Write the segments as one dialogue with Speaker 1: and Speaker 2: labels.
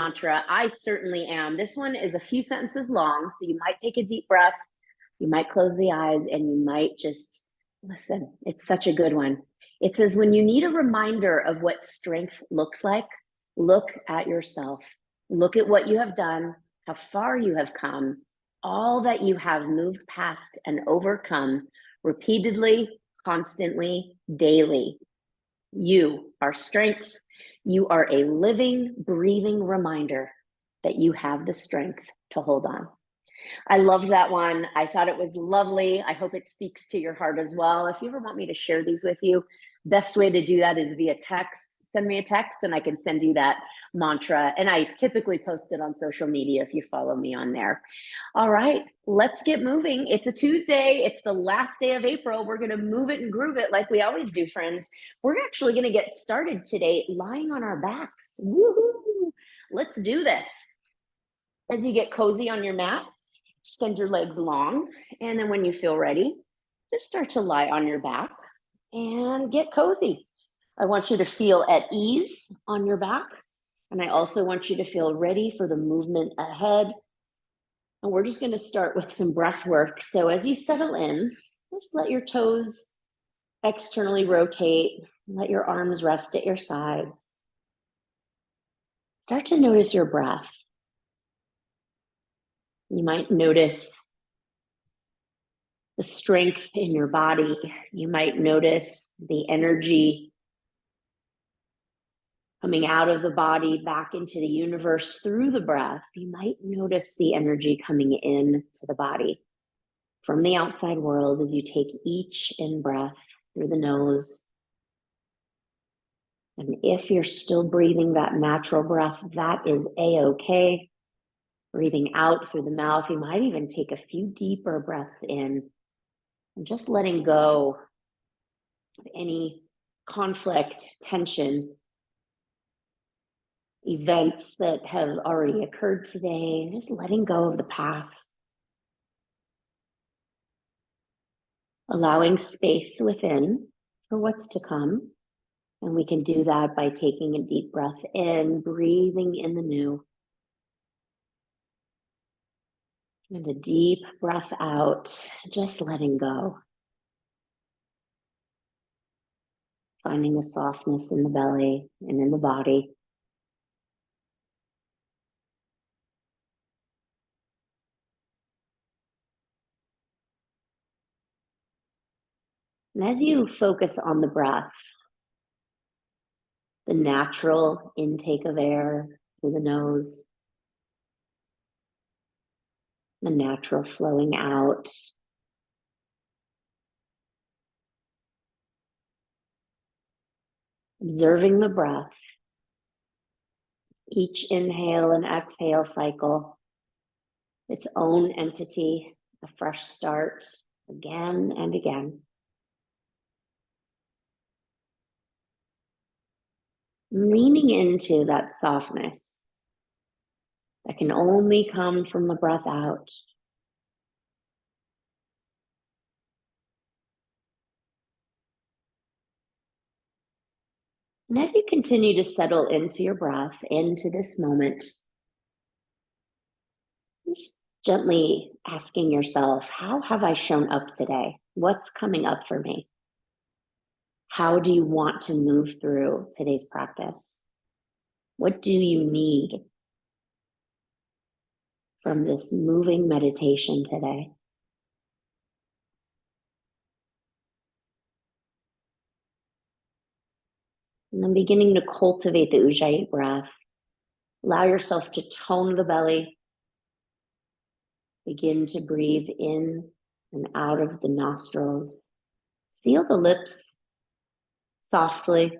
Speaker 1: mantra. I certainly am. This one is a few sentences long, so you might take a deep breath, you might close the eyes, and you might just listen. It's such a good one. It says, when you need a reminder of what strength looks like, look at yourself. Look at what you have done, how far you have come, all that you have moved past and overcome repeatedly, constantly, daily. You are strength. You are a living, breathing reminder that you have the strength to hold on. I love that one. I thought it was lovely. I hope it speaks to your heart as well. If you ever want me to share these with you, best way to do that is via text. Send me a text and I can send you that mantra. And I typically post it on social media if you follow me on there. All right, let's get moving. It's a Tuesday. It's the last day of April. We're going to move it and groove it like we always do, friends. We're actually going to get started today lying on our backs. Woohoo! Let's do this. As you get cozy on your mat, extend your legs long, and then when you feel ready, just start to lie on your back and get cozy. I want you to feel at ease on your back, and I also want you to feel ready for the movement ahead. And we're just going to start with some breath work. So as you settle in, just let your toes externally rotate, let your arms rest at your sides. Start to notice your breath. You might notice the strength in your body. You might notice the energy coming out of the body back into the universe through the breath. You might notice the energy coming in to the body from the outside world as you take each in breath through the nose. And if you're still breathing that natural breath, that is a-okay. Breathing out through the mouth, you might even take a few deeper breaths in and just letting go of any conflict, tension, events that have already occurred today, and just letting go of the past. Allowing space within for what's to come. And we can do that by taking a deep breath in, breathing in the new. And a deep breath out, just letting go. Finding the softness in the belly and in the body. And as you focus on the breath, the natural intake of air through the nose, the natural flowing out, observing the breath, each inhale and exhale cycle, its own entity, a fresh start again and again. Leaning into that softness that can only come from the breath out. And as you continue to settle into your breath, into this moment, just gently asking yourself, how have I shown up today? What's coming up for me? How do you want to move through today's practice? What do you need from this moving meditation today? And then beginning to cultivate the Ujjayi breath. Allow yourself to tone the belly. Begin to breathe in and out of the nostrils. Seal the lips softly.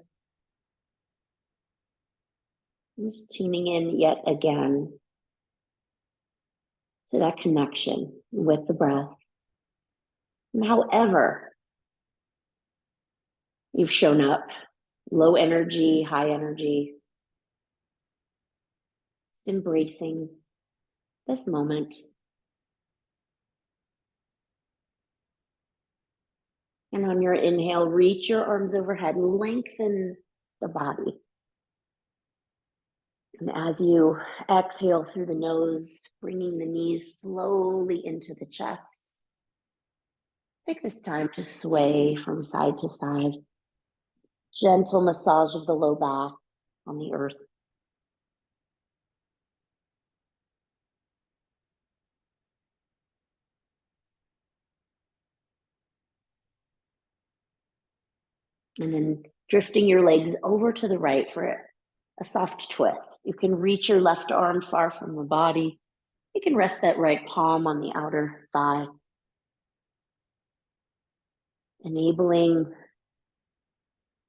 Speaker 1: Just tuning in yet again to that connection with the breath. And however you've shown up, low energy, high energy, just embracing this moment. And on your inhale, reach your arms overhead, lengthen the body. And as you exhale through the nose, bringing the knees slowly into the chest, take this time to sway from side to side. Gentle massage of the low back on the earth. And then drifting your legs over to the right for a soft twist. You can reach your left arm far from the body. You can rest that right palm on the outer thigh, enabling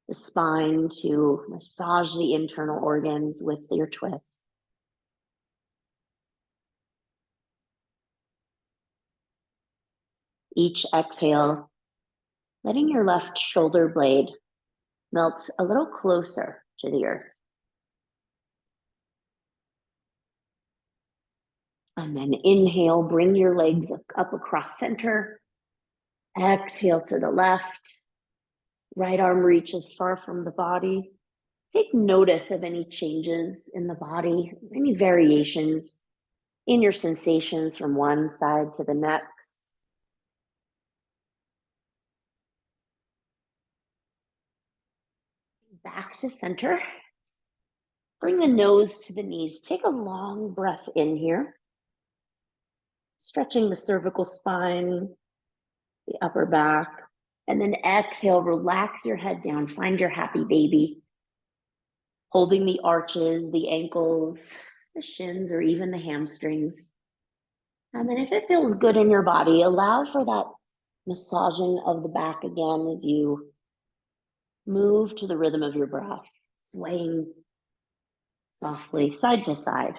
Speaker 1: the spine to massage the internal organs with your twist. Each exhale, letting your left shoulder blade melt a little closer to the earth. And then inhale, bring your legs up across center. Exhale to the left. Right arm reaches far from the body. Take notice of any changes in the body, any variations in your sensations from one side to the next. Back to center. Bring the nose to the knees. Take a long breath in here. Stretching the cervical spine, the upper back. And then exhale, relax your head down. Find your happy baby. Holding the arches, the ankles, the shins, or even the hamstrings. And then if it feels good in your body, allow for that massaging of the back again as you move to the rhythm of your breath, swaying softly side to side.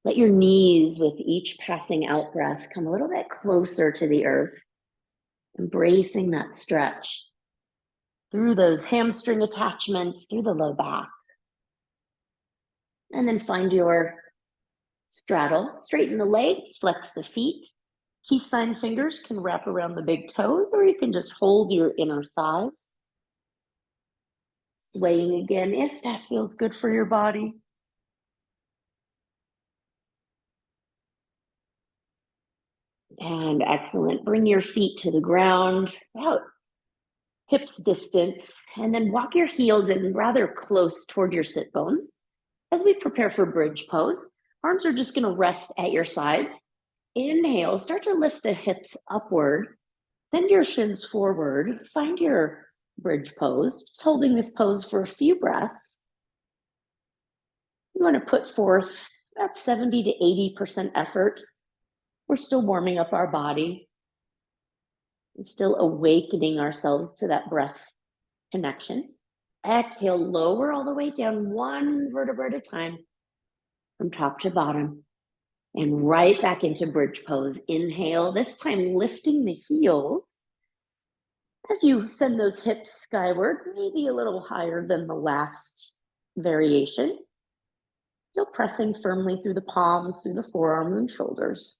Speaker 1: Let your knees with each passing out breath come a little bit closer to the earth, embracing that stretch through those hamstring attachments, through the low back. And then find your straddle, straighten the legs, flex the feet. Peace sign fingers can wrap around the big toes, or you can just hold your inner thighs. Swaying again if that feels good for your body. And excellent. Bring your feet to the ground, about hips distance, and then walk your heels in rather close toward your sit bones. As we prepare for bridge pose, arms are just going to rest at your sides. Inhale, start to lift the hips upward. Send your shins forward. Find your bridge pose. Just holding this pose for a few breaths. You want to put forth about 70 to 80% effort. We're still warming up our body and still awakening ourselves to that breath connection. Exhale, lower all the way down, one vertebra at a time, from top to bottom, and right back into bridge pose. Inhale, this time lifting the heels as you send those hips skyward, maybe a little higher than the last variation. Still pressing firmly through the palms, through the forearms and shoulders.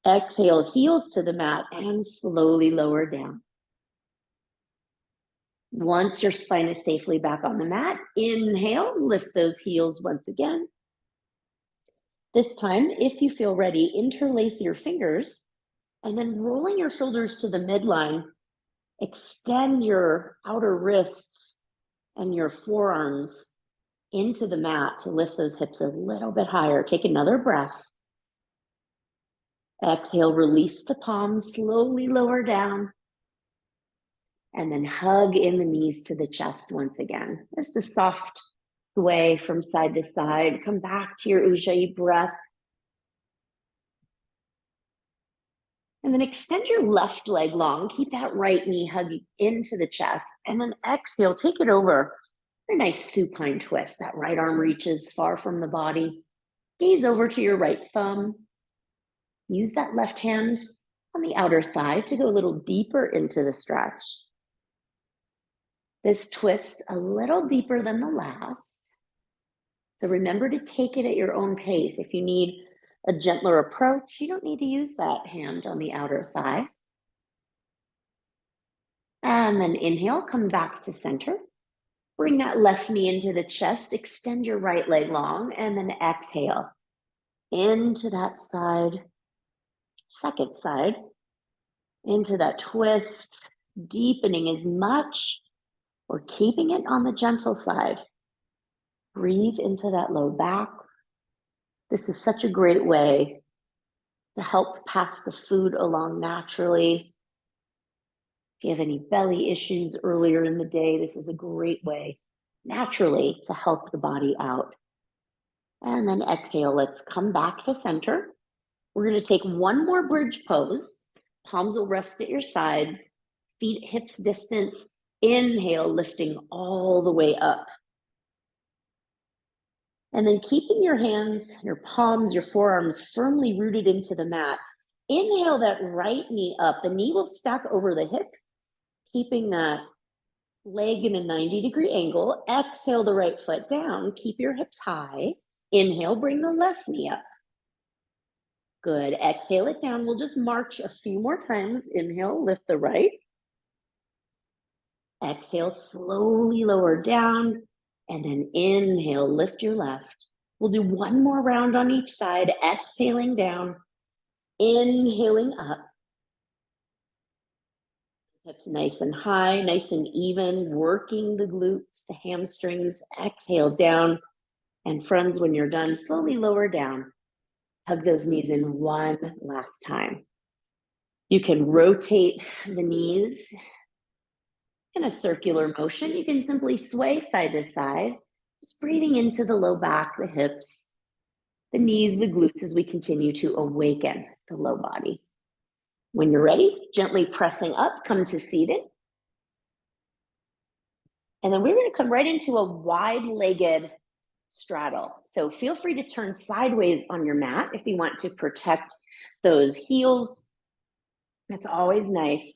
Speaker 1: Exhale, heels to the mat and slowly lower down. Once your spine is safely back on the mat, inhale, lift those heels once again. This time, if you feel ready, interlace your fingers and then rolling your shoulders to the midline, extend your outer wrists and your forearms into the mat to lift those hips a little bit higher. Take another breath. Exhale, release the palms, slowly lower down. And then hug in the knees to the chest once again. Just a soft sway from side to side. Come back to your Ujjayi breath. And then extend your left leg long. Keep that right knee hugging into the chest. And then exhale, take it over. A nice supine twist. That right arm reaches far from the body. Gaze over to your right thumb. Use that left hand on the outer thigh to go a little deeper into the stretch. This twist a little deeper than the last. So remember to take it at your own pace. If you need a gentler approach, you don't need to use that hand on the outer thigh. And then inhale, come back to center. Bring that left knee into the chest, extend your right leg long, and then exhale into that side, second side, into that twist, deepening as much or keeping it on the gentle side. Breathe into that low back. This is such a great way to help pass the food along naturally. If you have any belly issues earlier in the day, this is a great way naturally to help the body out. And then exhale, let's come back to center. We're going to take one more bridge pose. Palms will rest at your sides, feet hips distance. Inhale, lifting all the way up. And then keeping your hands, your palms, your forearms firmly rooted into the mat. Inhale that right knee up. The knee will stack over the hip, keeping that leg in a 90-degree angle. Exhale the right foot down. Keep your hips high. Inhale, bring the left knee up. Good. Exhale it down. We'll just march a few more times. Inhale, lift the right. Exhale, slowly lower down. And then inhale, lift your left. We'll do one more round on each side. Exhaling down. Inhaling up. Hips nice and high, nice and even. Working the glutes, the hamstrings. Exhale down. And friends, when you're done, slowly lower down. Hug those knees in one last time. You can rotate the knees in a circular motion. You can simply sway side to side, just breathing into the low back, the hips, the knees, the glutes as we continue to awaken the low body. When you're ready, gently pressing up, come to seated. And then we're going to come right into a wide-legged straddle. So feel free to turn sideways on your mat if you want to protect those heels. It's always nice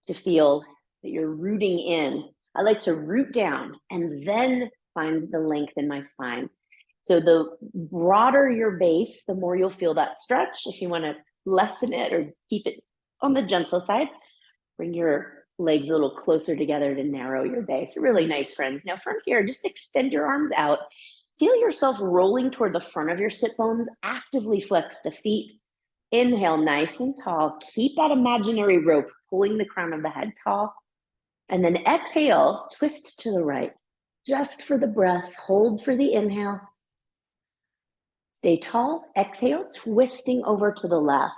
Speaker 1: to feel that you're rooting in. I like to root down and then find the length in my spine. So the broader your base, the more you'll feel that stretch. If you want to lessen it or keep it on the gentle side, bring your legs a little closer together to narrow your base. Really nice, friends. Now from here, just extend your arms out. Feel yourself rolling toward the front of your sit bones. Actively flex the feet. Inhale, nice and tall. Keep that imaginary rope pulling the crown of the head tall. And then exhale, twist to the right. Just for the breath. Hold for the inhale. Stay tall. Exhale, twisting over to the left.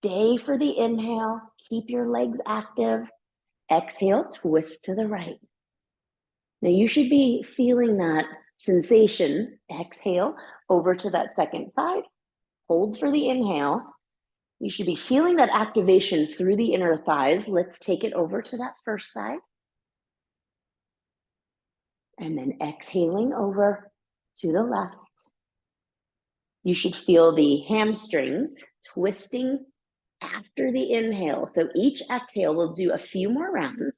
Speaker 1: Stay for the inhale. Keep your legs active. Exhale, twist to the right. Now you should be feeling that sensation. Exhale over to that second side. Hold for the inhale. You should be feeling that activation through the inner thighs. Let's take it over to that first side. And then exhaling over to the left. You should feel the hamstrings twisting after the inhale. So each exhale, we'll do a few more rounds,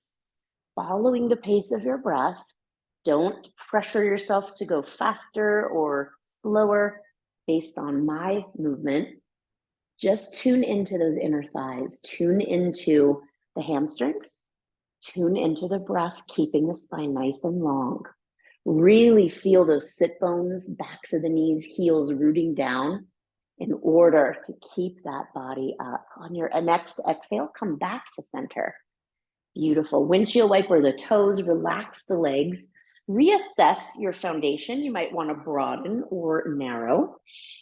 Speaker 1: following the pace of your breath. Don't pressure yourself to go faster or slower based on my movement. Just tune into those inner thighs, tune into the hamstrings, tune into the breath, keeping the spine nice and long. Really feel those sit bones, backs of the knees, heels rooting down in order to keep that body up. On your next exhale, come back to center. Beautiful. Windshield wiper the toes, relax the legs. Reassess your foundation. You might want to broaden or narrow.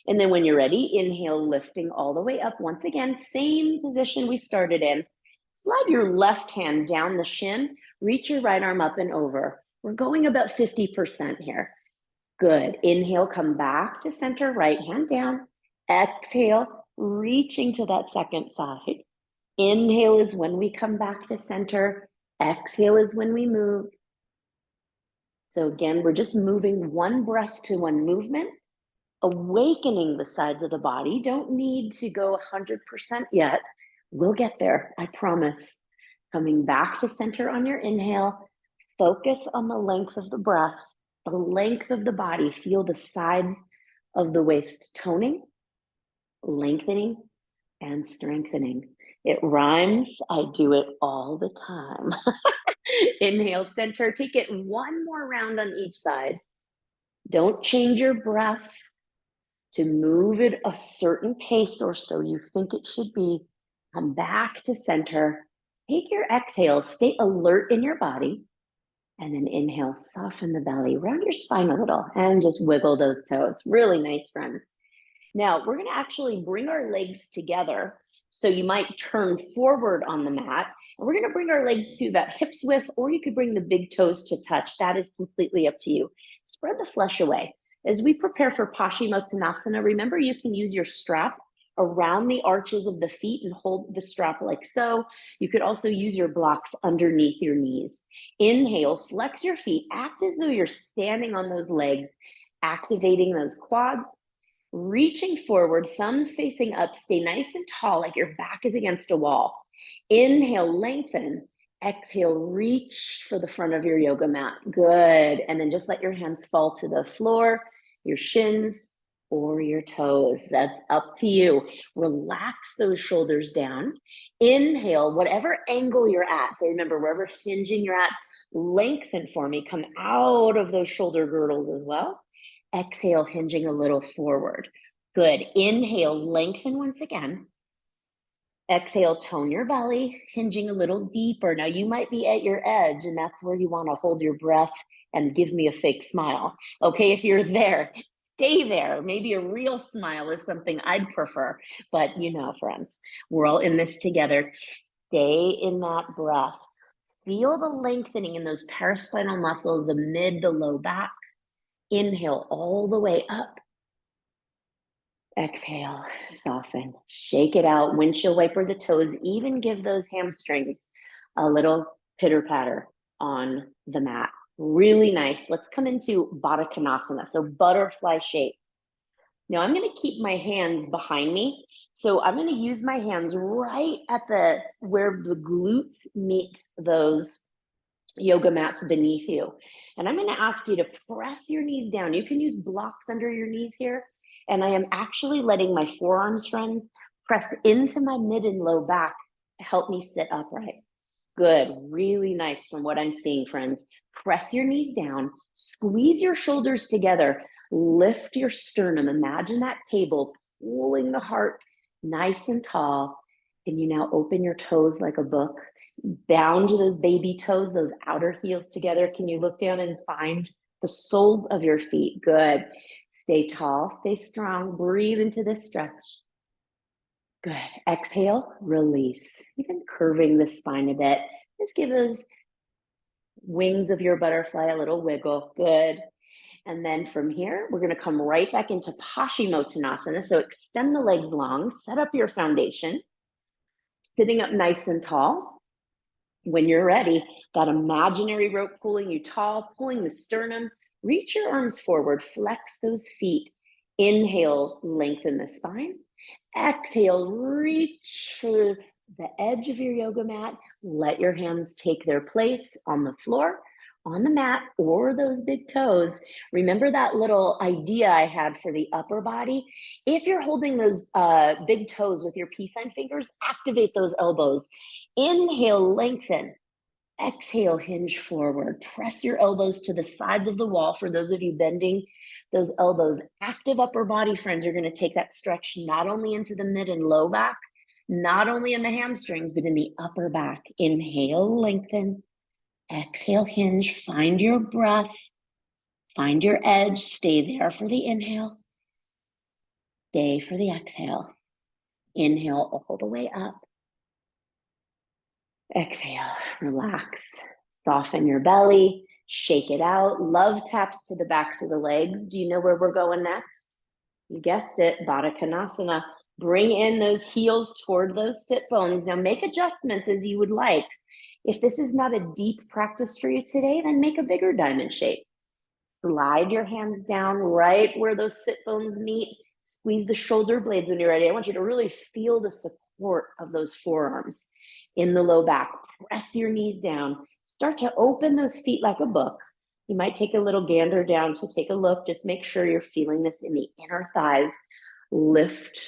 Speaker 1: And then when you're ready, inhale, lifting all the way up. Once again, same position we started in. Slide your left hand down the shin. Reach your right arm up and over. We're going about 50% here. Good. Inhale, come back to center, right hand down. Exhale, reaching to that second side. Inhale is when we come back to center. Exhale is when we move. So again, we're just moving one breath to one movement, awakening the sides of the body. Don't need to go 100% yet. We'll get there, I promise. Coming back to center on your inhale. Focus on the length of the breath, the length of the body. Feel the sides of the waist toning, lengthening, and strengthening. It rhymes. I do it all the time. Inhale, center. Take it one more round on each side. Don't change your breath to move at a certain pace or so you think it should be. Come back to center. Take your exhale. Stay alert in your body. And then inhale, soften the belly, round your spine a little, and just wiggle those toes. Really nice, friends. Now, we're going to actually bring our legs together. So you might turn forward on the mat. And we're going to bring our legs to about hips width, or you could bring the big toes to touch. That is completely up to you. Spread the flesh away. As we prepare for Paschimottanasana, remember you can use your strap around the arches of the feet and hold the strap like so. You could also use your blocks underneath your knees. Inhale, flex your feet, act as though you're standing on those legs, activating those quads. Reaching forward, thumbs facing up, stay nice and tall like your back is against a wall. Inhale, lengthen. Exhale, reach for the front of your yoga mat. Good. And then just let your hands fall to the floor, your shins, or your toes. That's up to you. Relax those shoulders down. Inhale, whatever angle you're at. So remember, wherever hinging you're at, lengthen for me. Come out of those shoulder girdles as well. Exhale, hinging a little forward. Good. Inhale, lengthen once again. Exhale, tone your belly, hinging a little deeper. Now you might be at your edge, and that's where you want to hold your breath and give me a fake smile. Okay, if you're there, stay there. Maybe a real smile is something I'd prefer, but you know, friends, we're all in this together. Stay in that breath. Feel the lengthening in those paraspinal muscles, the mid, the low back. Inhale all the way up. Exhale, soften, shake it out, windshield wiper the toes, even give those hamstrings a little pitter patter on the mat. Really nice. Let's come into Baddha Konasana, so butterfly shape. Now I'm going to keep my hands behind me. So I'm going to use my hands right at where the glutes meet those yoga mats beneath you. And I'm going to ask you to press your knees down. You can use blocks under your knees here. And I am actually letting my forearms, friends, press into my mid and low back to help me sit upright. Good. Really nice from what I'm seeing, friends. Press your knees down. Squeeze your shoulders together. Lift your sternum. Imagine that table pulling the heart nice and tall. Can you now open your toes like a book? Bound those baby toes, those outer heels together. Can you look down and find the soles of your feet? Good. Stay tall, stay strong. Breathe into this stretch. Good. Exhale, release. Even curving the spine a bit. Just give those wings of your butterfly a little wiggle. Good. And then from here, we're going to come right back into Paschimottanasana. So extend the legs long, set up your foundation, sitting up nice and tall. When you're ready, that imaginary rope pulling you tall, pulling the sternum, reach your arms forward, flex those feet. Inhale, lengthen the spine. Exhale, reach for the edge of your yoga mat. Let your hands take their place on the floor, on the mat, or those big toes. Remember that little idea I had for the upper body? If you're holding those big toes with your peace sign fingers, activate those elbows. Inhale, lengthen. Exhale, hinge forward. Press your elbows to the sides of the wall. For those of you bending those elbows, active upper body, friends, you're going to take that stretch not only into the mid and low back, not only in the hamstrings, but in the upper back. Inhale, lengthen. Exhale, hinge. Find your breath. Find your edge. Stay there for the inhale. Stay for the exhale. Inhale all the way up. Exhale, relax, soften your belly, shake it out. Love taps to the backs of the legs. Do you know where we're going next? You guessed it, Baddha Konasana. Bring in those heels toward those sit bones. Now make adjustments as you would like. If this is not a deep practice for you today, then make a bigger diamond shape. Slide your hands down right where those sit bones meet. Squeeze the shoulder blades when you're ready. I want you to really feel the support of those forearms in the low back. Press your knees down. Start to open those feet like a book. You might take a little gander down to take a look. Just make sure you're feeling this in the inner thighs. Lift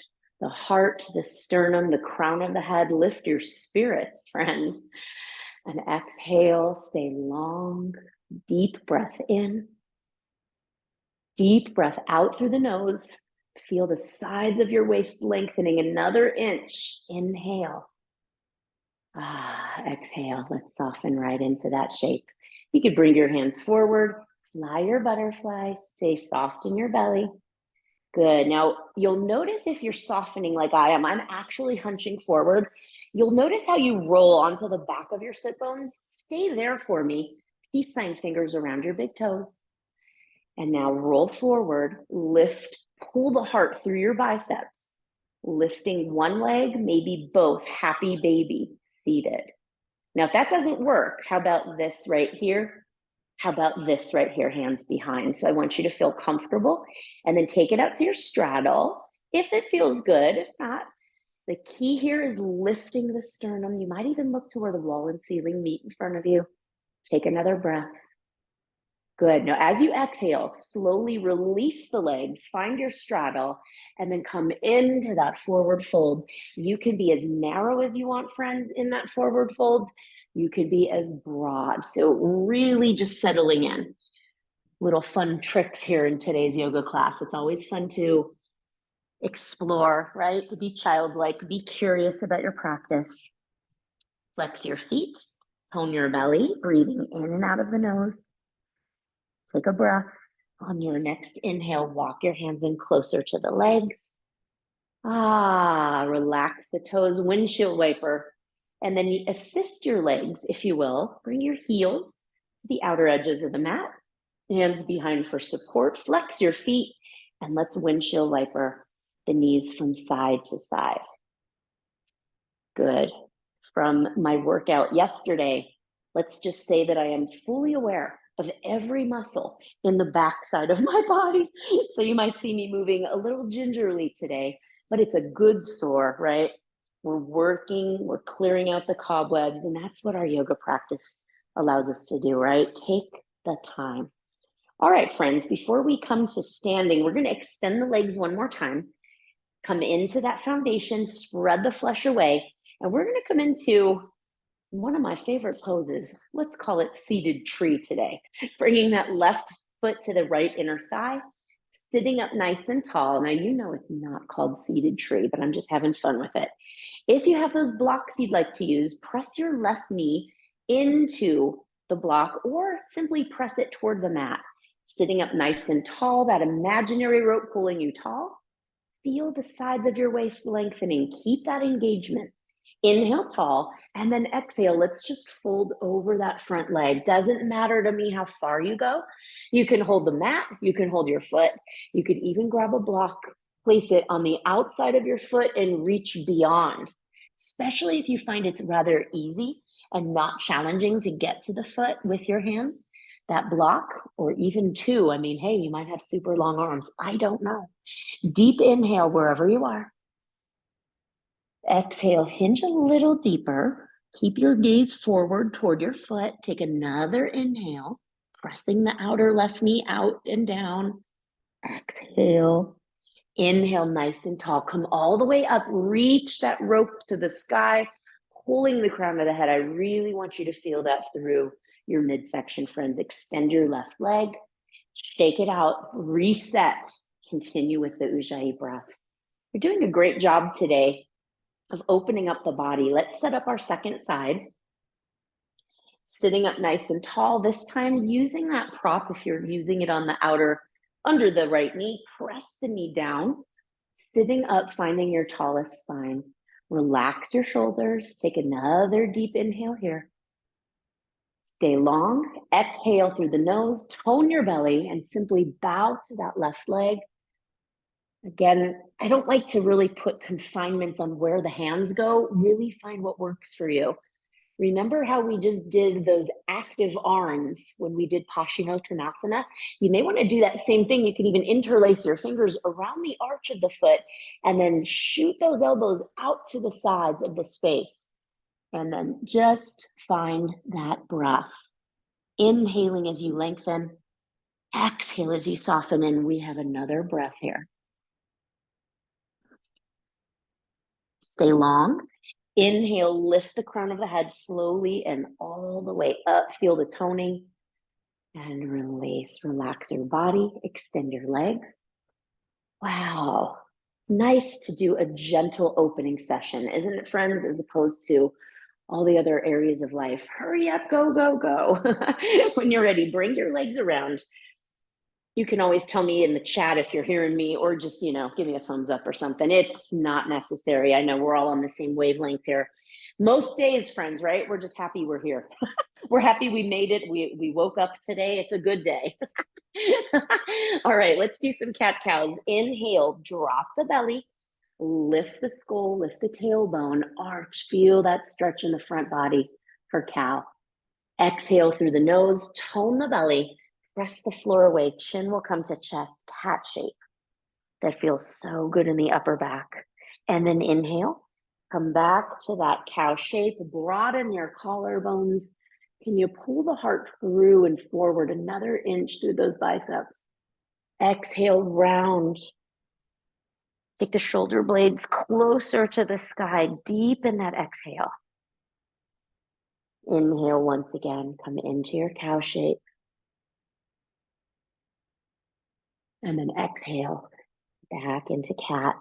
Speaker 1: the heart, the sternum, the crown of the head. Lift your spirits, friends. And exhale, stay long, deep breath in. Deep breath out through the nose. Feel the sides of your waist lengthening another inch. Inhale. Exhale. Let's soften right into that shape. You could bring your hands forward, fly your butterfly, stay soft in your belly. Good. Now, you'll notice if you're softening like I am, I'm actually hunching forward. You'll notice how you roll onto the back of your sit bones. Stay there for me. Peace sign fingers around your big toes. And now roll forward, lift, pull the heart through your biceps. Lifting one leg, maybe both, happy baby, seated. Now, if that doesn't work, how about this right here? How about this right here, hands behind? So I want you to feel comfortable and then take it up to your straddle. If it feels good, if not, the key here is lifting the sternum. You might even look to where the wall and ceiling meet in front of you. Take another breath. Good. Now, as you exhale, slowly release the legs, find your straddle, and then come into that forward fold. You can be as narrow as you want, friends, in that forward fold. You could be as broad. So really just settling in. Little fun tricks here in today's yoga class. It's always fun to explore, right? To be childlike, be curious about your practice. Flex your feet, tone your belly, breathing in and out of the nose. Take a breath. On your next inhale, walk your hands in closer to the legs. Relax the toes, windshield wiper. And then you assist your legs, if you will. Bring your heels to the outer edges of the mat. Hands behind for support. Flex your feet. And let's windshield wiper the knees from side to side. Good. From my workout yesterday, let's just say that I am fully aware of every muscle in the backside of my body. So you might see me moving a little gingerly today, but it's a good sore, right? We're working, we're clearing out the cobwebs, and that's what our yoga practice allows us to do, right? Take the time. All right, friends, before we come to standing, we're going to extend the legs one more time. Come into that foundation, spread the flesh away, and we're going to come into one of my favorite poses. Let's call it seated tree today. Bringing that left foot to the right inner thigh, sitting up nice and tall. Now, you know it's not called seated tree, but I'm just having fun with it. If you have those blocks you'd like to use, press your left knee into the block or simply press it toward the mat. Sitting up nice and tall, that imaginary rope pulling you tall. Feel the sides of your waist lengthening. Keep that engagement. Inhale tall, and then exhale. Let's just fold over that front leg. Doesn't matter to me how far you go. You can hold the mat, you can hold your foot, you could even grab a block, place it on the outside of your foot and reach beyond, especially if you find it's rather easy and not challenging to get to the foot with your hands. That block, or even two, I mean, hey, you might have super long arms. I don't know. Deep inhale wherever you are. Exhale, hinge a little deeper. Keep your gaze forward toward your foot. Take another inhale, pressing the outer left knee out and down. Exhale. Inhale, nice and tall. Come all the way up. Reach that rope to the sky, pulling the crown of the head. I really want you to feel that through your midsection, friends. Extend your left leg. Shake it out. Reset. Continue with the Ujjayi breath. You're doing a great job today of opening up the body. Let's set up our second side. Sitting up nice and tall, this time using that prop. If you're using it on the outer, under the right knee, press the knee down. Sitting up, finding your tallest spine. Relax your shoulders. Take another deep inhale here. Stay long. Exhale through the nose. Tone your belly and simply bow to that left leg. Again, I don't like to really put confinements on where the hands go. Really find what works for you. Remember how we just did those active arms when we did Paschimottanasana? You may want to do that same thing. You can even interlace your fingers around the arch of the foot and then shoot those elbows out to the sides of the space. And then just find that breath. Inhaling as you lengthen. Exhale as you soften. And we have another breath here. Stay long. Inhale, lift the crown of the head slowly and all the way up. Feel the toning and release. Relax your body, extend your legs. Wow. It's nice to do a gentle opening session, isn't it, friends? As opposed to all the other areas of life. Hurry up, go, go, go. When you're ready, bring your legs around. You can always tell me in the chat if you're hearing me, or just, give me a thumbs up or something. It's not necessary. I know we're all on the same wavelength here. Most days, friends, right? We're just happy we're here. We're happy we made it. We woke up today. It's a good day. All right, let's do some cat-cows. Inhale, drop the belly, lift the skull, lift the tailbone, arch. Feel that stretch in the front body for cow. Exhale through the nose, tone the belly, press the floor away. Chin will come to chest, cat shape. That feels so good in the upper back. And then inhale, come back to that cow shape, broaden your collarbones. Can you pull the heart through and forward another inch through those biceps? Exhale, round. Take the shoulder blades closer to the sky, deep in that exhale. Inhale once again, come into your cow shape. And then exhale, back into cat.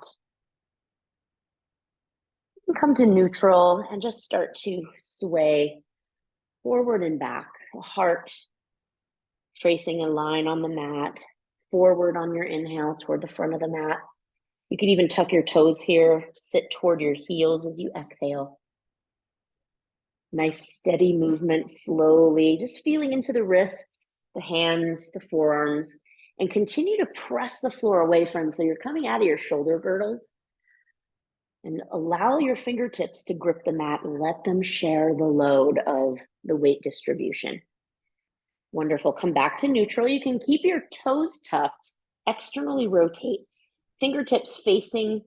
Speaker 1: Come to neutral and just start to sway forward and back. Heart tracing a line on the mat, forward on your inhale toward the front of the mat. You can even tuck your toes here, sit toward your heels as you exhale. Nice steady movement, slowly, just feeling into the wrists, the hands, the forearms, and continue to press the floor away from, so you're coming out of your shoulder girdles. And allow your fingertips to grip the mat and let them share the load of the weight distribution. Wonderful. Come back to neutral. You can keep your toes tucked, externally rotate, fingertips facing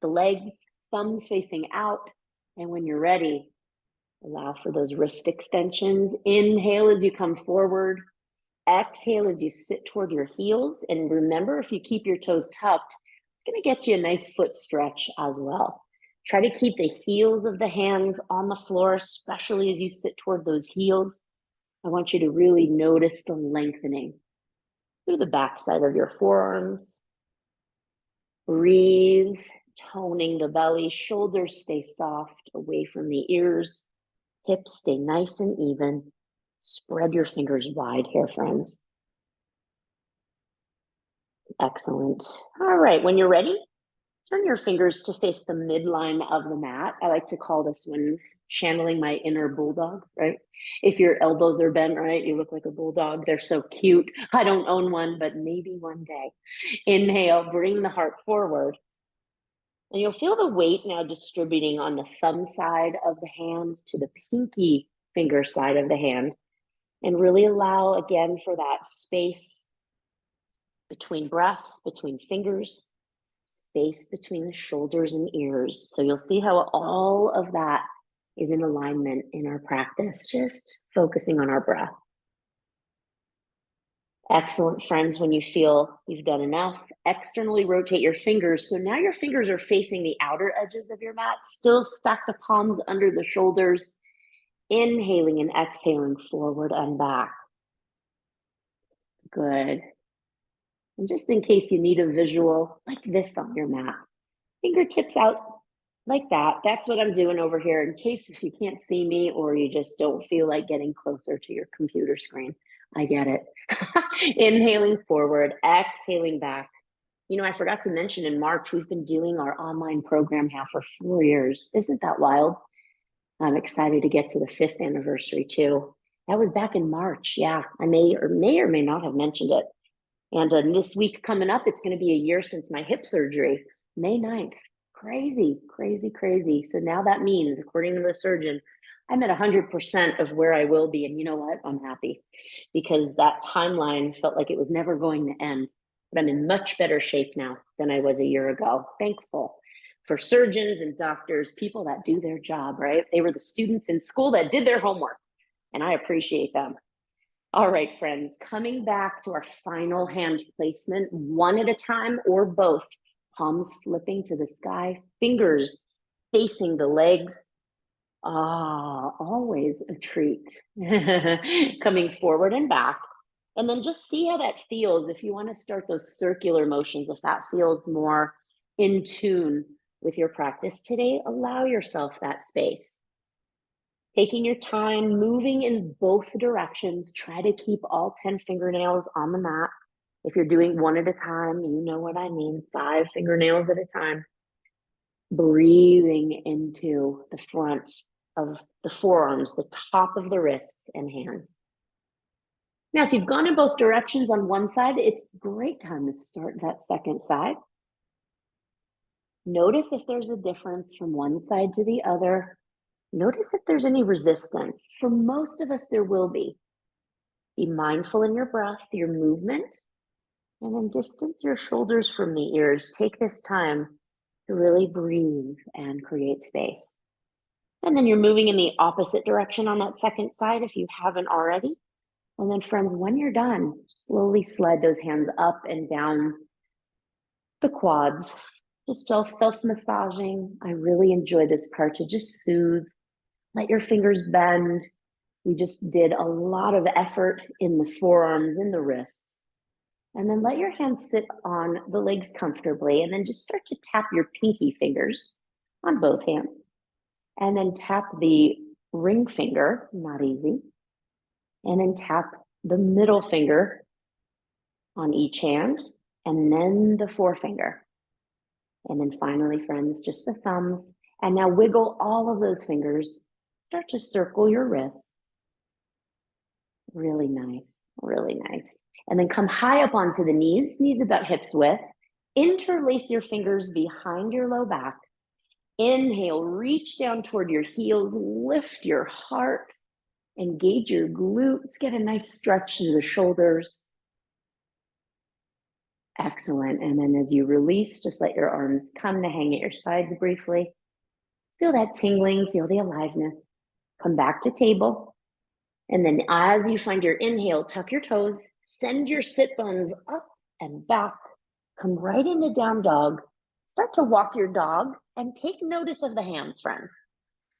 Speaker 1: the legs, thumbs facing out. And when you're ready, allow for those wrist extensions. Inhale as you come forward. Exhale as you sit toward your heels. And remember, if you keep your toes tucked, it's going to get you a nice foot stretch as well. Try to keep the heels of the hands on the floor, especially as you sit toward those heels. I want you to really notice the lengthening through the backside of your forearms. Breathe, toning the belly. Shoulders stay soft, away from the ears. Hips stay nice and even. Spread your fingers wide here, friends. Excellent. All right, when you're ready, turn your fingers to face the midline of the mat. I like to call this one channeling my inner bulldog, right? If your elbows are bent, right, you look like a bulldog. They're so cute. I don't own one, but maybe one day. Inhale, bring the heart forward. And you'll feel the weight now distributing on the thumb side of the hand to the pinky finger side of the hand. And really allow, again, for that space between breaths, between fingers, space between the shoulders and ears. So you'll see how all of that is in alignment in our practice, just focusing on our breath. Excellent, friends. When you feel you've done enough, externally rotate your fingers. So now your fingers are facing the outer edges of your mat. Still stack the palms under the shoulders. Inhaling and exhaling forward and back. Good. And just in case you need a visual, like this on your mat. Fingertips out like that. That's what I'm doing over here, in case if you can't see me or you just don't feel like getting closer to your computer screen. I get it. Inhaling forward, exhaling back. I forgot to mention, in March, we've been doing our online program now for 4 years. Isn't that wild? I'm excited to get to the 5th anniversary too. That was back in March. Yeah, I may or may not have mentioned it. And this week coming up, it's going to be a year since my hip surgery, May 9th. Crazy, crazy, crazy. So now that means, according to the surgeon, I'm at 100% of where I will be. And you know what? I'm happy, because that timeline felt like it was never going to end. But I'm in much better shape now than I was a year ago. Thankful for surgeons and doctors, people that do their job, right? They were the students in school that did their homework, and I appreciate them. All right, friends, coming back to our final hand placement, one at a time or both. Palms flipping to the sky, fingers facing the legs. Ah, always a treat. Coming forward and back. And then just see how that feels. If you want to start those circular motions, if that feels more in tune with your practice today, allow yourself that space. Taking your time, moving in both directions. Try to keep all 10 fingernails on the mat. If you're doing one at a time, you know what I mean, 5 fingernails at a time. Breathing into the front of the forearms, the top of the wrists and hands. Now, if you've gone in both directions on one side, it's a great time to start that second side. Notice if there's a difference from one side to the other. Notice if there's any resistance. For most of us, there will be. Be mindful in your breath, your movement, and then distance your shoulders from the ears. Take this time to really breathe and create space. And then you're moving in the opposite direction on that second side if you haven't already. And then friends, when you're done, slowly slide those hands up and down the quads, just self-massaging. I really enjoy this part to just soothe, let your fingers bend. We just did a lot of effort in the forearms, in the wrists. And then let your hands sit on the legs comfortably, and then just start to tap your pinky fingers on both hands. And then tap the ring finger, not easy. And then tap the middle finger on each hand, and then the forefinger. And then finally, friends, just the thumbs. And now wiggle all of those fingers. Start to circle your wrists. Really nice, really nice. And then come high up onto the knees about hips width. Interlace your fingers behind your low back. Inhale, reach down toward your heels, lift your heart. Engage your glutes, get a nice stretch to the shoulders. Excellent. And then as you release, just let your arms come to hang at your sides briefly. Feel that tingling, feel the aliveness. Come back to table. And then as you find your inhale, tuck your toes, send your sit bones up and back. Come right into down dog. Start to walk your dog and take notice of the hands, friends.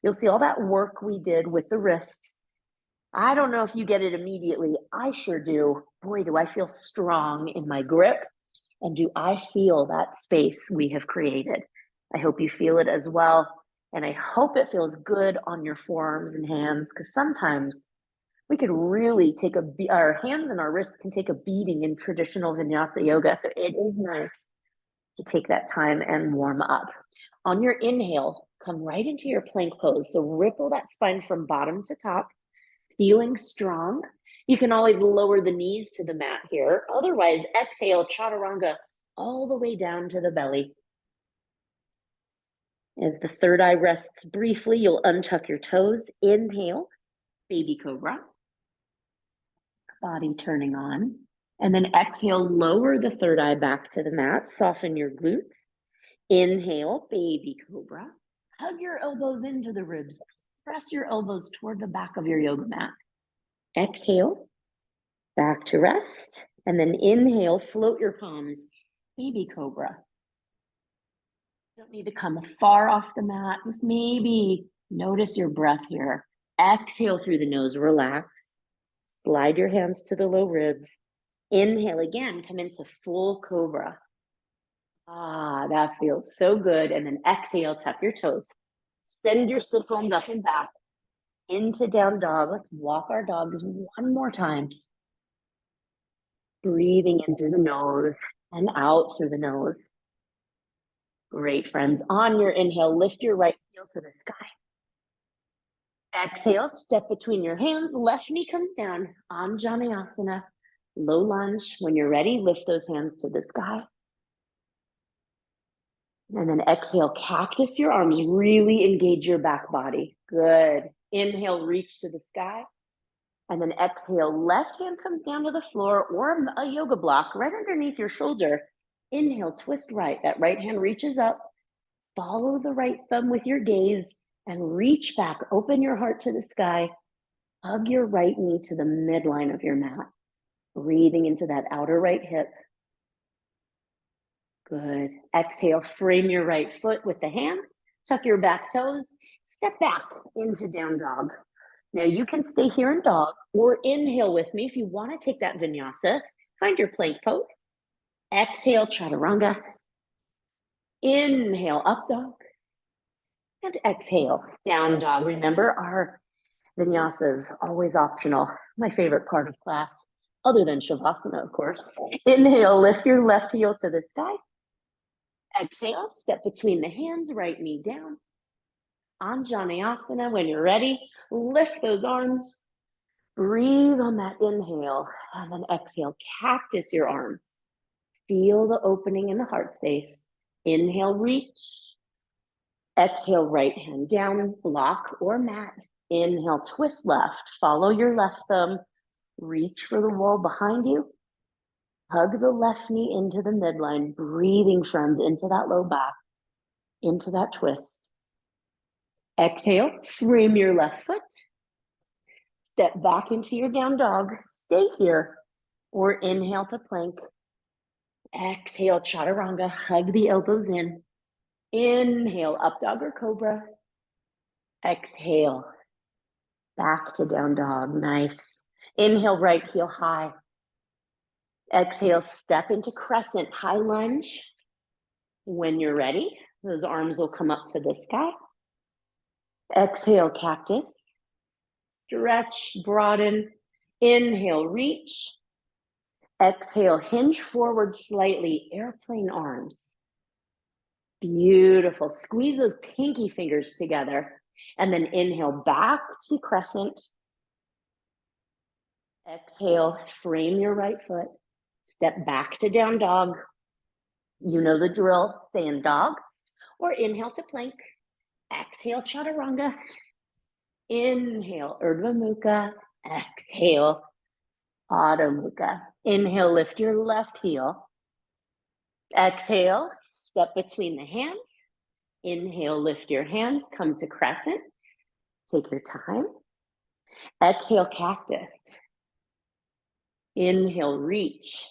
Speaker 1: You'll see all that work we did with the wrists. I don't know if you get it immediately. I sure do. Boy, do I feel strong in my grip. And do I feel that space we have created? I hope you feel it as well. And I hope it feels good on your forearms and hands, because sometimes we could really take our hands and our wrists can take a beating in traditional vinyasa yoga. So it is nice to take that time and warm up. On your inhale, come right into your plank pose. So ripple that spine from bottom to top. Feeling strong. You can always lower the knees to the mat here. Otherwise, exhale, chaturanga, all the way down to the belly. As the third eye rests briefly, you'll untuck your toes. Inhale, baby cobra. Body turning on. And then exhale, lower the third eye back to the mat. Soften your glutes. Inhale, baby cobra. Hug your elbows into the ribs. Press your elbows toward the back of your yoga mat. Exhale, back to rest. And then inhale, float your palms, baby cobra. Don't need to come far off the mat. Just maybe notice your breath here. Exhale through the nose, relax. Slide your hands to the low ribs. Inhale again, come into full cobra. Ah, that feels so good. And then exhale, tap your toes. Send your sit bones up and back into down dog. Let's walk our dogs one more time. Breathing in through the nose and out through the nose. Great, friends. On your inhale, lift your right heel to the sky. Exhale, step between your hands. Left knee comes down. Anjaneyasana, low lunge. When you're ready, lift those hands to the sky. And then exhale, cactus your arms. Really engage your back body. Good. Inhale, reach to the sky. And then exhale, left hand comes down to the floor or a yoga block right underneath your shoulder. Inhale, twist right. That right hand reaches up. Follow the right thumb with your gaze and reach back. Open your heart to the sky. Hug your right knee to the midline of your mat. Breathing into that outer right hip. Good. Exhale, frame your right foot with the hands. Tuck your back toes, step back into down dog. Now you can stay here in dog or inhale with me if you want to take that vinyasa. Find your plank pose. Exhale, chaturanga. Inhale, up dog. And exhale, down dog. Remember, our vinyasa is always optional. My favorite part of class, other than shavasana, of course. Inhale, lift your left heel to the sky. Exhale, step between the hands, right knee down. Anjaneyasana. When you're ready, lift those arms. Breathe on that inhale, and then exhale, cactus your arms. Feel the opening in the heart space. Inhale, reach. Exhale, right hand down, block or mat. Inhale, twist left. Follow your left thumb. Reach for the wall behind you. Hug the left knee into the midline. Breathing, friends, into that low back, into that twist. Exhale, frame your left foot. Step back into your down dog. Stay here. Or inhale to plank. Exhale, chaturanga. Hug the elbows in. Inhale, up dog or cobra. Exhale, back to down dog. Nice. Inhale, right heel high. Exhale, step into crescent, high lunge. When you're ready, those arms will come up to the sky. Exhale, cactus. Stretch, broaden. Inhale, reach. Exhale, hinge forward slightly, airplane arms. Beautiful. Squeeze those pinky fingers together. And then inhale back to crescent. Exhale, frame your right foot. Step back to down dog. You know the drill. Stay in dog. Or inhale to plank. Exhale, chaturanga. Inhale, Urdhva Mukha. Exhale, Adho Mukha. Inhale, lift your left heel. Exhale, step between the hands. Inhale, lift your hands, come to crescent. Take your time. Exhale, cactus. Inhale, reach.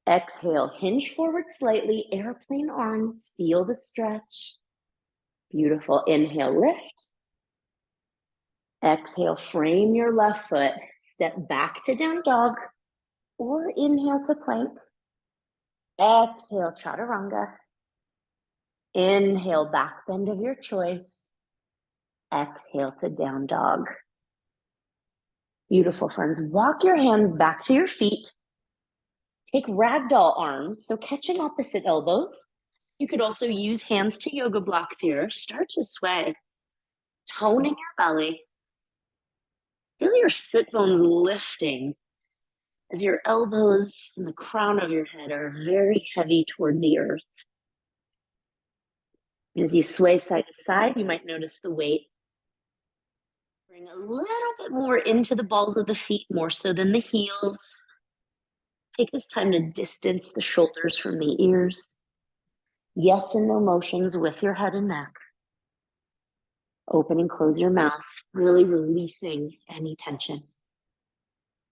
Speaker 1: Exhale, hinge forward slightly, airplane arms, feel the stretch. Beautiful. Inhale, lift. Exhale, frame your left foot, step back to down dog, or inhale to plank. Exhale, chaturanga. Inhale, back bend of your choice. Exhale to down dog. Beautiful, friends. Walk your hands back to your feet. Take ragdoll arms, so catching opposite elbows. You could also use hands to yoga block here. Start to sway, toning your belly. Feel your sit bones lifting as your elbows and the crown of your head are very heavy toward the earth. As you sway side to side, you might notice the weight. Bring a little bit more into the balls of the feet, more so than the heels. Take this time to distance the shoulders from the ears. Yes and no motions with your head and neck. Open and close your mouth, really releasing any tension.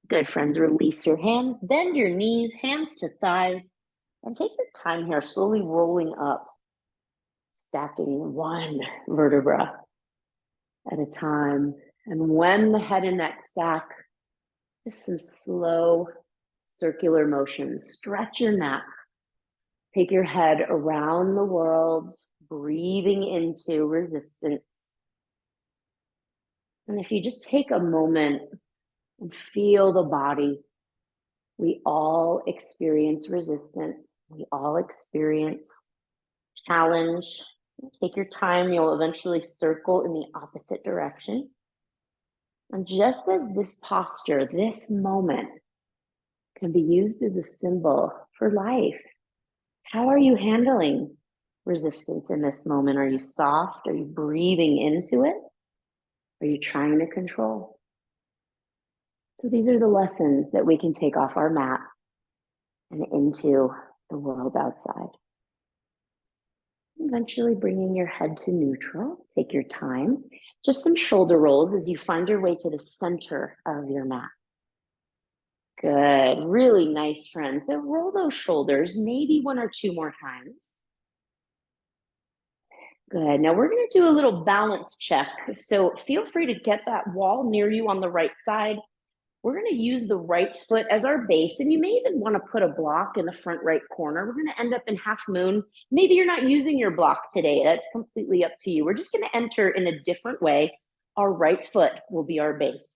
Speaker 1: Good, friends. Release your hands, bend your knees, hands to thighs, and take your time here, slowly rolling up, stacking one vertebra at a time. And when the head and neck stack, just some slow circular motions. Stretch your neck. Take your head around the world, breathing into resistance. And if you just take a moment and feel the body, we all experience resistance. We all experience challenge. Take your time. You'll eventually circle in the opposite direction. And just as this posture, this moment, can be used as a symbol for life. How are you handling resistance in this moment? Are you soft? Are you breathing into it? Are you trying to control? So these are the lessons that we can take off our mat and into the world outside. Eventually bringing your head to neutral. Take your time. Just some shoulder rolls as you find your way to the center of your mat. Good. Really nice, friends. So roll those shoulders maybe one or two more times. Good. Now we're going to do a little balance check. So feel free to get that wall near you on the right side. We're going to use the right foot as our base, and you may even want to put a block in the front right corner. We're going to end up in half moon. Maybe you're not using your block today. That's completely up to you. We're just going to enter in a different way. Our right foot will be our base.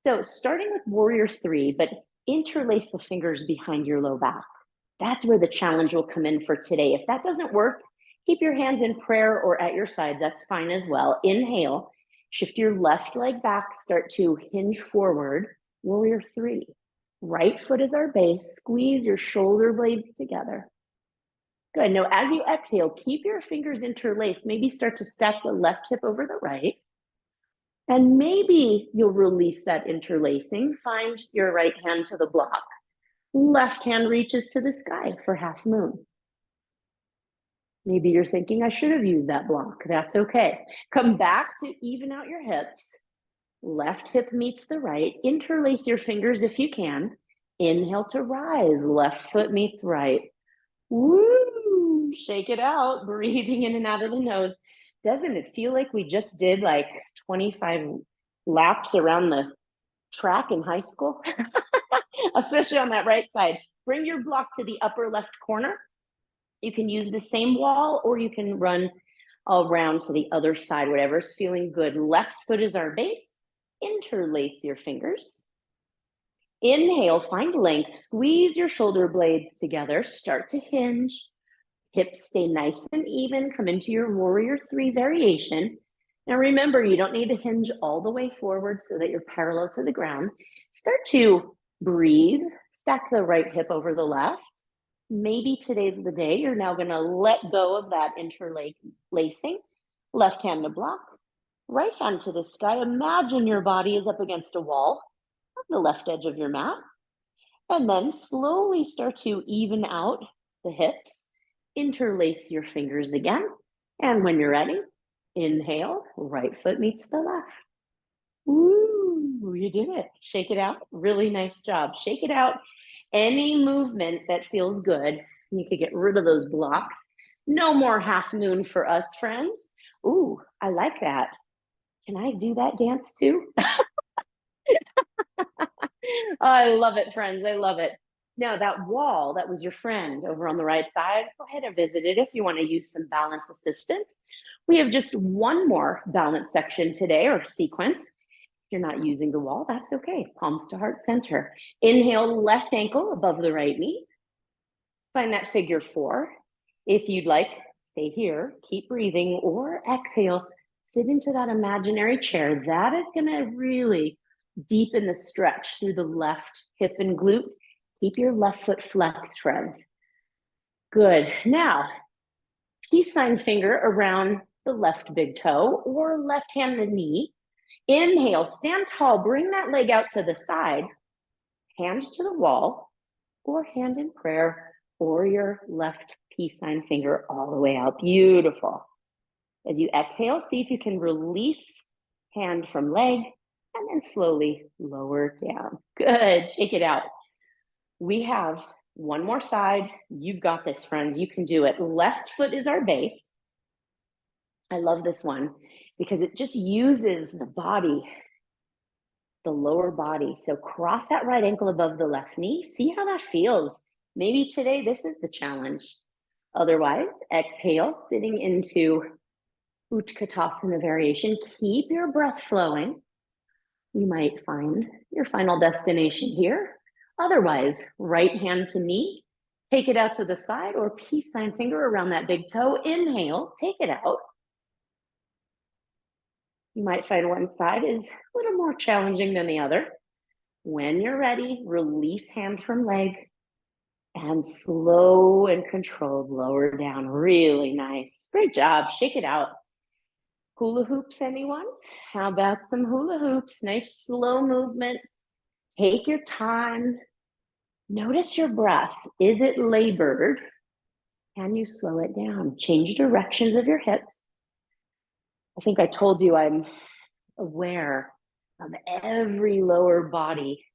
Speaker 1: So starting with warrior three, but interlace the fingers behind your low back. That's where the challenge will come in for today. If that doesn't work, keep your hands in prayer or at your side. That's fine as well. Inhale, shift your left leg back, start to hinge forward. Warrior three. Right foot is our base. Squeeze your shoulder blades together. Good. Now, as you exhale, keep your fingers interlaced. Maybe start to stack the left hip over the right. And maybe you'll release that interlacing. Find your right hand to the block. Left hand reaches to the sky for half moon. Maybe you're thinking, I should have used that block. That's okay. Come back to even out your hips. Left hip meets the right. Interlace your fingers if you can. Inhale to rise. Left foot meets right. Woo! Shake it out. Breathing in and out of the nose. Doesn't it feel like we just did like 25 laps around the track in high school? Especially on that right side. Bring your block to the upper left corner. You can use the same wall, or you can run around to the other side, whatever's feeling good. Left foot is our base. Interlace your fingers. Inhale, find length. Squeeze your shoulder blades together. Start to hinge. Hips stay nice and even. Come into your warrior three variation. Now remember, you don't need to hinge all the way forward so that you're parallel to the ground. Start to breathe. Stack the right hip over the left. Maybe today's the day you're now going to let go of that interlacing. Left hand to block. Right hand to the sky. Imagine your body is up against a wall on the left edge of your mat. And then slowly start to even out the hips. Interlace your fingers again. And when you're ready, inhale, right foot meets the left. Woo, you did it. Shake it out. Really nice job. Shake it out. Any movement that feels good. You could get rid of those blocks. No more half moon for us, friends. Ooh, I like that. Can I do that dance too? I love it, friends. I love it. Now, that wall, that was your friend over on the right side. Go ahead and visit it if you want to use some balance assistance. We have just one more balance section today, or sequence. If you're not using the wall, that's okay. Palms to heart center. Inhale, left ankle above the right knee. Find that figure four. If you'd like, stay here, keep breathing, or exhale, sit into that imaginary chair. That is going to really deepen the stretch through the left hip and glute. Keep your left foot flexed, friends. Good. Now, peace sign finger around the left big toe or left hand the knee. Inhale, stand tall, bring that leg out to the side, hand to the wall, or hand in prayer, or your left peace sign finger all the way out. Beautiful. As you exhale, see if you can release hand from leg and then slowly lower down. Good. Shake it out. We have one more side. You've got this, friends. You can do it. Left foot is our base. I love this one because it just uses the body, the lower body. So cross that right ankle above the left knee. See how that feels. Maybe today this is the challenge. Otherwise, exhale, sitting into Utkatasana variation. Keep your breath flowing. You might find your final destination here. Otherwise, right hand to knee, take it out to the side, or peace sign finger around that big toe. Inhale, take it out. You might find one side is a little more challenging than the other. When you're ready, release hand from leg and slow and controlled lower down. Really nice. Great job. Shake it out. Hula hoops, anyone? How about some hula hoops? Nice slow movement. Take your time. Notice your breath. Is it labored? Can you slow it down? Change directions of your hips. I think I told you I'm aware of every lower body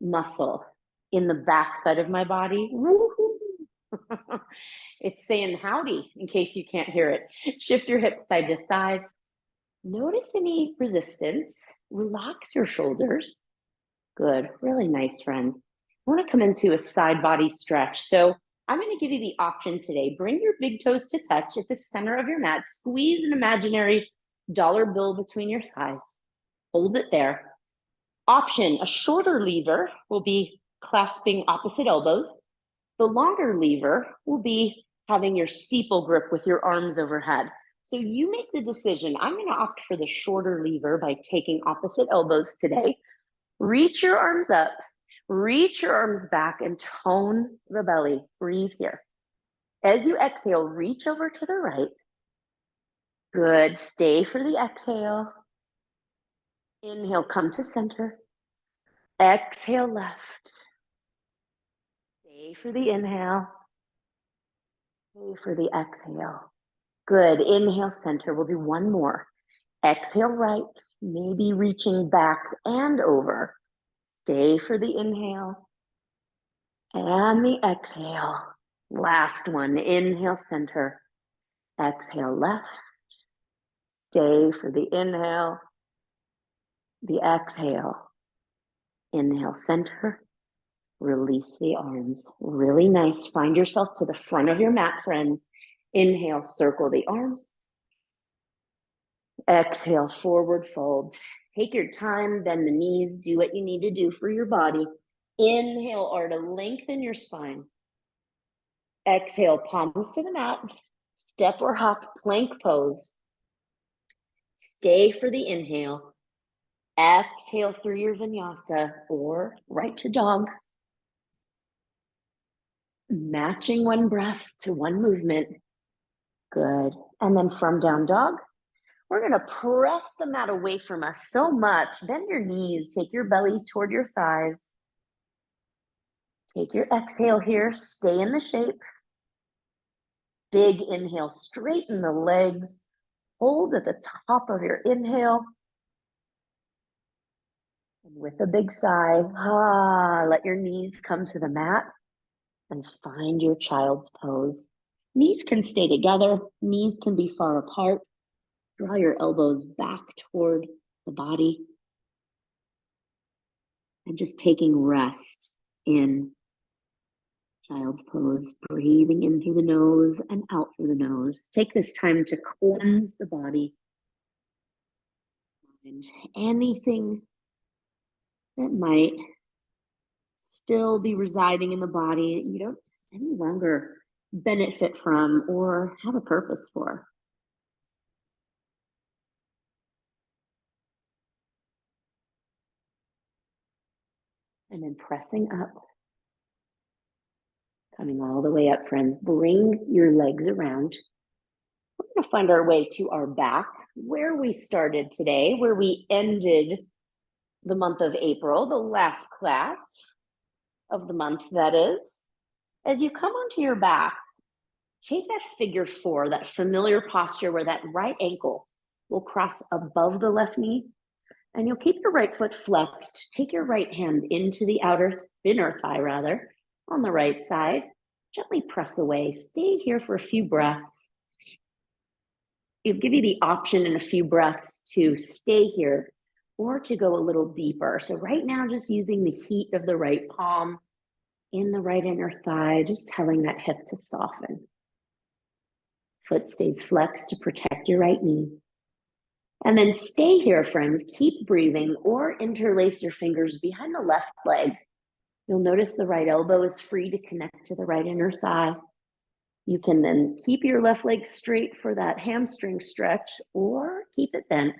Speaker 1: muscle in the back side of my body. It's saying howdy in case you can't hear it. Shift your hips side to side. Notice any resistance. Relax your shoulders. Good, really nice, friend. I want to come into a side body stretch. So I'm going to give you the option today. Bring your big toes to touch at the center of your mat. Squeeze an imaginary dollar bill between your thighs. Hold it there. Option, a shorter lever will be clasping opposite elbows. The longer lever will be having your steeple grip with your arms overhead. So you make the decision. I'm going to opt for the shorter lever by taking opposite elbows today. Reach your arms up, reach your arms back, and tone the belly. Breathe here. As you exhale, reach over to the right. Good. Stay for the exhale. Inhale, come to center. Exhale, left. Stay for the inhale. Stay for the exhale. Good. Inhale, center. We'll do one more. Exhale, right. Maybe reaching back and over. Stay for the inhale. And the exhale. Last one. Inhale, center. Exhale, left. Stay for the inhale. The exhale. Inhale, center. Release the arms. Really nice. Find yourself to the front of your mat, friends. Inhale, circle the arms. Exhale, forward fold. Take your time, bend the knees, do what you need to do for your body. Inhale, or to lengthen your spine. Exhale, palms to the mat. Step or hop, plank pose. Stay for the inhale. Exhale through your vinyasa or right to dog. Matching one breath to one movement. Good. And then from down dog, we're going to press the mat away from us so much. Bend your knees. Take your belly toward your thighs. Take your exhale here. Stay in the shape. Big inhale. Straighten the legs. Hold at the top of your inhale. And with a big sigh, let your knees come to the mat and find your child's pose. Knees can stay together. Knees can be far apart. Draw your elbows back toward the body. And just taking rest in child's pose, breathing in through the nose and out through the nose. Take this time to cleanse the body. And anything that might still be residing in the body that you don't any longer benefit from or have a purpose for. And then pressing up, coming all the way up, friends. Bring your legs around. We're going to find our way to our back, where we started today, where we ended the month of April, the last class of the month, that is. As you come onto your back, take that figure four, that familiar posture where that right ankle will cross above the left knee, and you'll keep your right foot flexed. Take your right hand into the inner thigh, on the right side. Gently press away. Stay here for a few breaths. It'll give you the option in a few breaths to stay here or to go a little deeper. So right now, just using the heat of the right palm in the right inner thigh, just telling that hip to soften. Foot stays flexed to protect your right knee. And then stay here, friends. Keep breathing or interlace your fingers behind the left leg. You'll notice the right elbow is free to connect to the right inner thigh. You can then keep your left leg straight for that hamstring stretch or keep it bent.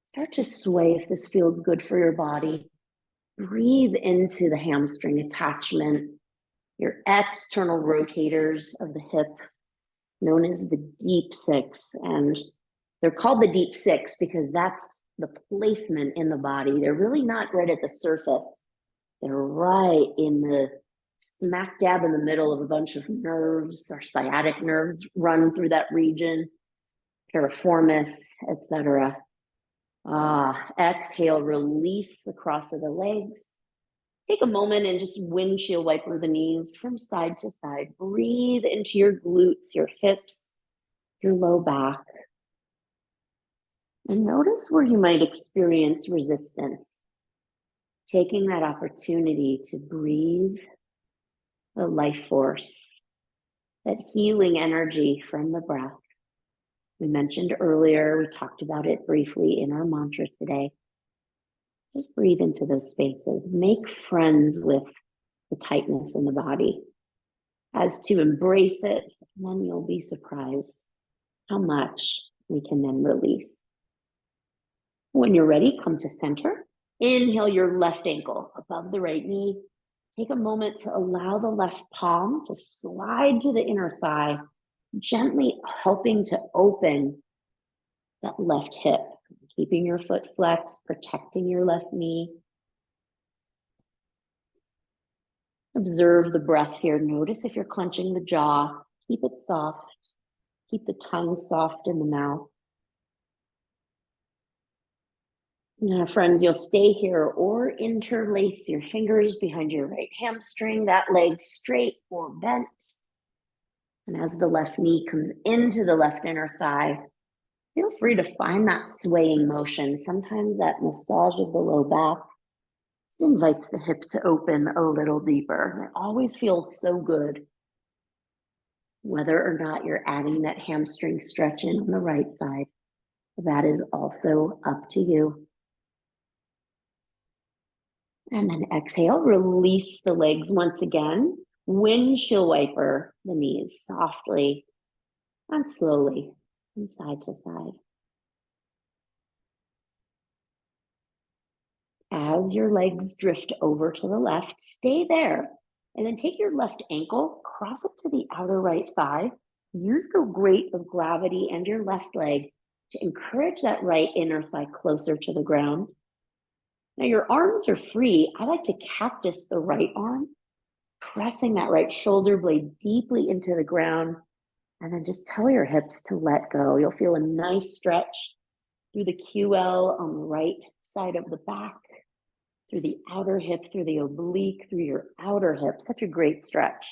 Speaker 1: Start to sway if this feels good for your body. Breathe into the hamstring attachment, your external rotators of the hip, known as the deep six. And they're called the deep six because that's the placement in the body. They're really not right at the surface. They're right in the smack dab in the middle of a bunch of nerves. Our sciatic nerves run through that region, piriformis, etc. Exhale, release the cross of the legs. Take a moment and just windshield wiper the knees from side to side. Breathe into your glutes, your hips, your low back. And notice where you might experience resistance. Taking that opportunity to breathe the life force, that healing energy from the breath. We mentioned earlier, we talked about it briefly in our mantra today. Just breathe into those spaces. Make friends with the tightness in the body. As to embrace it, and then you'll be surprised how much we can then release. When you're ready, come to center. Inhale your left ankle above the right knee. Take a moment to allow the left palm to slide to the inner thigh, gently helping to open that left hip, keeping your foot flexed, protecting your left knee. Observe the breath here. Notice if you're clenching the jaw. Keep it soft. Keep the tongue soft in the mouth. Now, friends, you'll stay here or interlace your fingers behind your right hamstring, that leg straight or bent. And as the left knee comes into the left inner thigh, feel free to find that swaying motion. Sometimes that massage of the low back just invites the hip to open a little deeper. It always feels so good, whether or not you're adding that hamstring stretch in on the right side. That is also up to you. And then exhale, release the legs once again. Windshield wiper the knees softly and slowly from side to side. As your legs drift over to the left, stay there. And then take your left ankle, cross it to the outer right thigh. Use the weight of gravity and your left leg to encourage that right inner thigh closer to the ground. Now your arms are free. I like to cactus the right arm, pressing that right shoulder blade deeply into the ground, and then just tell your hips to let go. You'll feel a nice stretch through the QL on the right side of the back, through the outer hip, through the oblique, through your outer hip. Such a great stretch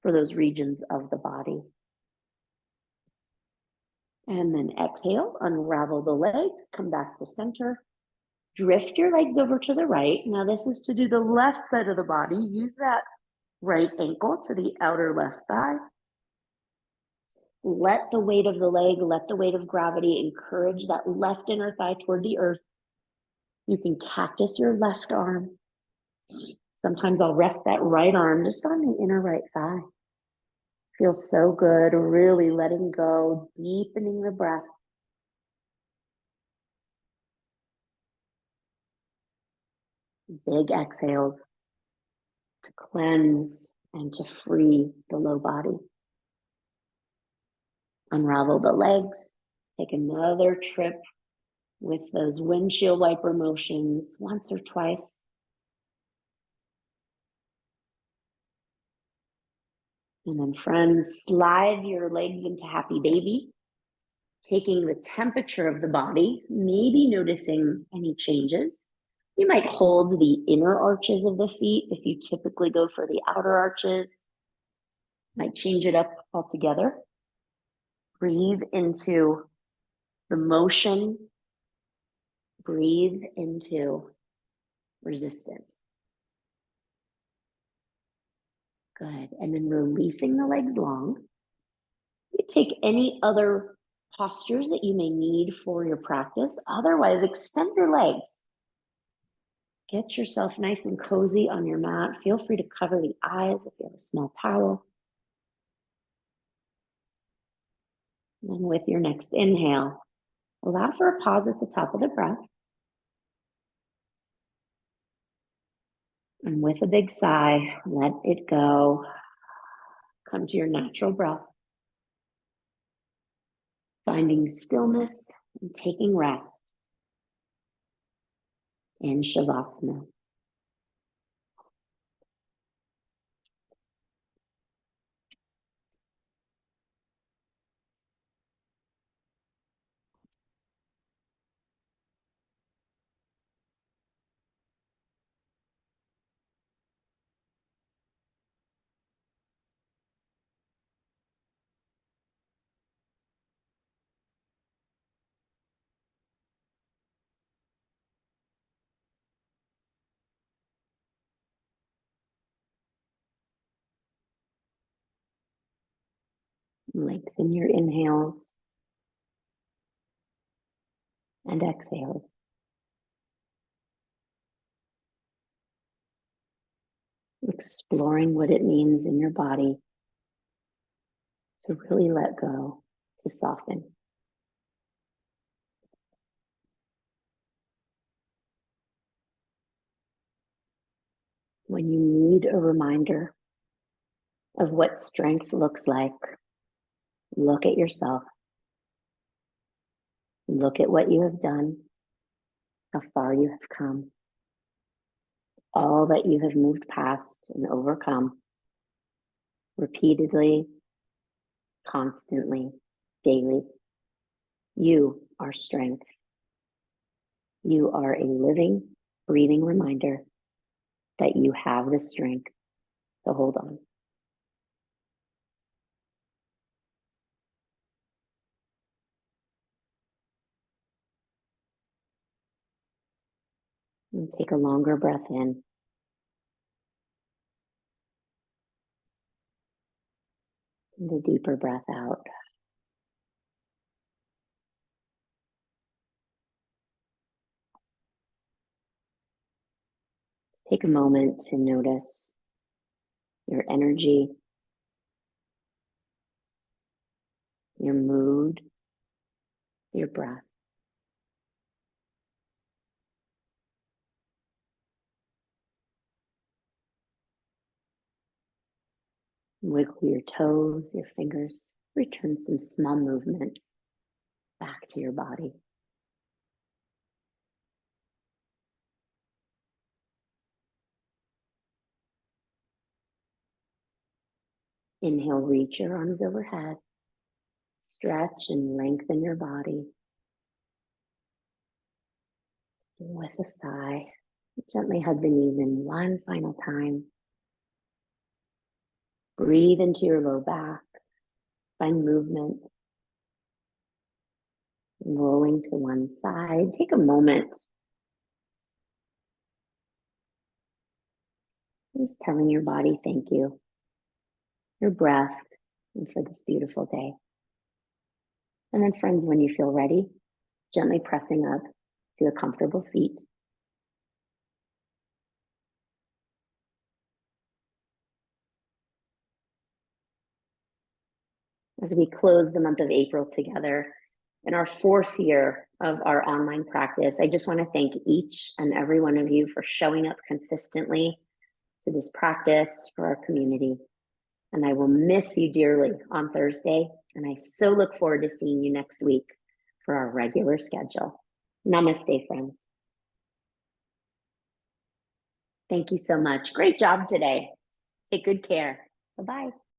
Speaker 1: for those regions of the body. And then exhale, unravel the legs, come back to center. Drift your legs over to the right. Now this is to do the left side of the body. Use that right ankle to the outer left thigh. Let the weight of the leg, let the weight of gravity encourage that left inner thigh toward the earth. You can cactus your left arm. Sometimes I'll rest that right arm just on the inner right thigh. Feels so good, really letting go, deepening the breath. Big exhales to cleanse and to free the low body. Unravel the legs. Take another trip with those windshield wiper motions once or twice. And then friends, slide your legs into happy baby, taking the temperature of the body, maybe noticing any changes. You might hold the inner arches of the feet if you typically go for the outer arches. Might change it up altogether. Breathe into the motion. Breathe into resistance. Good. And then releasing the legs long. You take any other postures that you may need for your practice. Otherwise, extend your legs. Get yourself nice and cozy on your mat. Feel free to cover the eyes if you have a small towel. And with your next inhale, allow for a pause at the top of the breath. And with a big sigh, let it go. Come to your natural breath. Finding stillness and taking rest in Shavasana. Lengthen your inhales and exhales. Exploring what it means in your body to really let go, to soften. When you need a reminder of what strength looks like, look at yourself. Look at what you have done, how far you have come, all that you have moved past and overcome repeatedly, constantly, daily. You are strength. You are a living, breathing reminder that you have the strength to hold on. And take a longer breath in. And a deeper breath out. Take a moment to notice your energy, your mood, your breath. Wiggle your toes, your fingers. Return some small movements back to your body. Inhale, reach your arms overhead. Stretch and lengthen your body. With a sigh, gently hug the knees in one final time. Breathe into your low back. Find movement. Rolling to one side. Take a moment. Just telling your body thank you, your breath, and for this beautiful day. And then friends, when you feel ready, gently pressing up to a comfortable seat. As we close the month of April together in our 4th year of our online practice, I just want to thank each and every one of you for showing up consistently to this practice for our community. And I will miss you dearly on Thursday. And I so look forward to seeing you next week for our regular schedule. Namaste, friends. Thank you so much. Great job today. Take good care. Bye-bye.